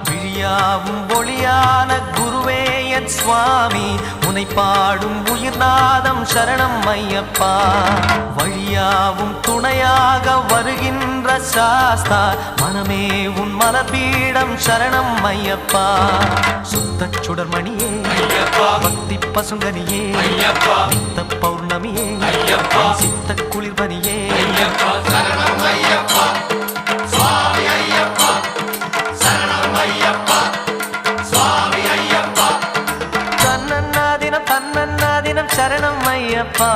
விழியாவும் ஒளியான குருவே என் சுவாமி, உனை பாடும் உயிர்நாதம் சரணம் ஐயப்பா. வழியாவும் துணையாக வருகின்ற சாஸ்தா, மனமே உன் மலபீடம் சரணம் ஐயப்பா. சுத்த சுடர்மணியே பக்தி பசுங்கனியே, நித்த பௌர்ணமியே சித்த குளிர்பனியே, சரணம் ஐயப்பா சுவாமி ஐயப்பா, சரணம் ஐயப்பா சுவாமி ஐயப்பா. தன்னன்னாதினம் தன்னன்னாதினம் சரணம் ஐயப்பா.